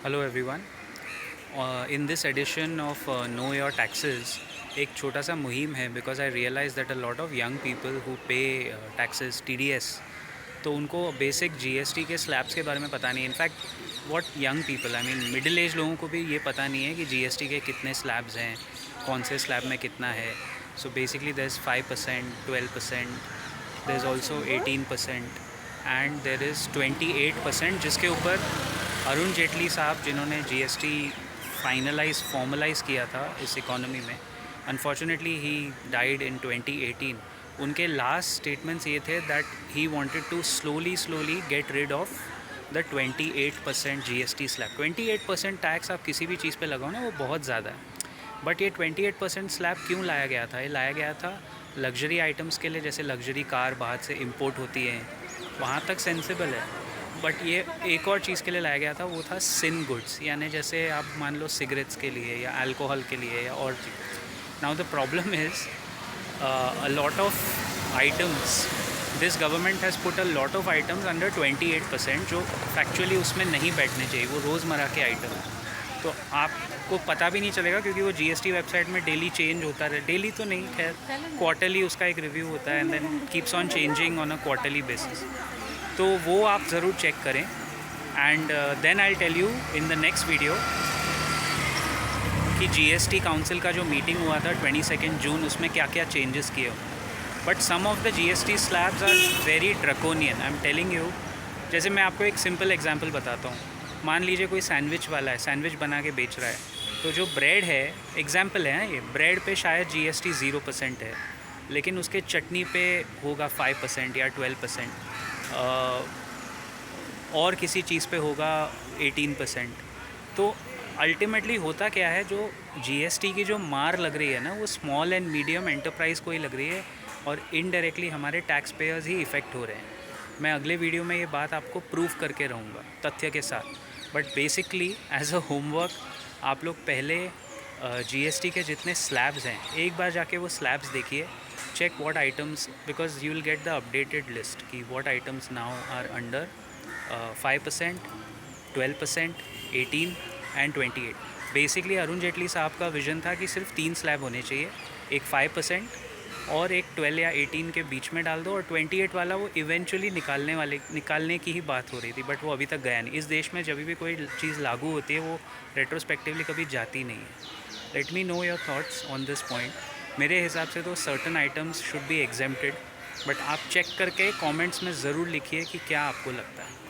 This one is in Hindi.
Hello everyone. In this edition of know your taxes एक छोटा सा मुहिम है because I realise that a lot of young people who pay taxes TDS, तो उनको बेसिक जीएसटी के स्लैब्स के बारे में पता नहीं। In fact what young people I mean middle age लोगों को भी ये पता नहीं है कि जीएसटी के कितने स्लैब्स हैं, कौन से स्लैब में कितना है। So basically there is 5%, 12%, there is also 18% and there is 28% जिसके ऊपर अरुण जेटली साहब, जिन्होंने जीएसटी फॉर्मलाइज किया था इस इकोनॉमी में, अनफॉर्चुनेटली ही डाइड इन 2018। उनके लास्ट स्टेटमेंट्स ये थे that he wanted to slowly get rid of the 28% GST slab. 28% tax आप किसी भी चीज़ पे लगाओ ना, वो बहुत ज़्यादा है। बट ये 28% स्लैब क्यों लाया गया था? ये लाया गया था लग्जरी आइटम्स के लिए, जैसे लग्जरी कार बाहर से इंपोर्ट होती है, वहाँ तक सेंसिबल है। बट ये एक और चीज़ के लिए लाया गया था, वो था सिन गुड्स, यानी जैसे आप मान लो सिगरेट्स के लिए या अल्कोहल के लिए या और चीज़। Now the problem is a lot of items, this government has put a lot of items under 28% जो फैक्चुअली उसमें नहीं बैठने चाहिए। वो रोज़मर्रा के आइटम हैं, तो आपको पता भी नहीं चलेगा क्योंकि वो जीएसटी वेबसाइट में डेली चेंज होता रहे। डेली तो नहीं, खैर क्वार्टरली उसका एक रिव्यू होता है and then keeps on changing on a quarterly basis. तो वो आप ज़रूर चेक करें and then I tell you in the next video कि जीएसटी काउंसिल का जो मीटिंग हुआ था 22 जून, उसमें क्या क्या चेंजेस किए हो। But some of the GST slabs are very draconian, I am telling you. जैसे मैं आपको एक सिंपल एग्जांपल बताता हूँ। मान लीजिए कोई सैंडविच वाला है, सैंडविच बना के बेच रहा है, तो जो ब्रेड है, एग्जांपल है ये, ब्रेड पे शायद जीएसटी 0% है, लेकिन उसके चटनी पे होगा 5% या 12%, और किसी चीज़ पे होगा 18%। तो अल्टीमेटली होता क्या है, जो जीएसटी की जो मार लग रही है ना, वो स्मॉल एंड मीडियम एंटरप्राइज़ को ही लग रही है और इनडायरेक्टली हमारे टैक्स पेयर्स ही इफ़ेक्ट हो रहे हैं। मैं अगले वीडियो में ये बात आपको प्रूव करके रहूँगा तथ्य के साथ। But basically as a homework, आप लोग पहले जीएसटी के जितने स्लैब्स हैं, एक बार जाके वो स्लैब्स देखिए, check what items, because you will get the updated list कि what items now are under 5%, 12%, 18 and 28। Basically Arun Jaitley साहब का विज़न था कि सिर्फ 3 स्लैब होने चाहिए, एक 5% और एक 12 या 18 के बीच में डाल दो, और 28 वाला वो इवेंचुअली निकालने की ही बात हो रही थी, बट वो अभी तक गया नहीं। इस देश में जब भी कोई चीज़ लागू होती है, वो रेट्रोस्पेक्टिवली कभी जाती नहीं है। Let me know your thoughts on this point. मेरे हिसाब से तो certain items should be exempted, but आप चेक करके कमेंट्स में ज़रूर लिखिए कि क्या आपको लगता है।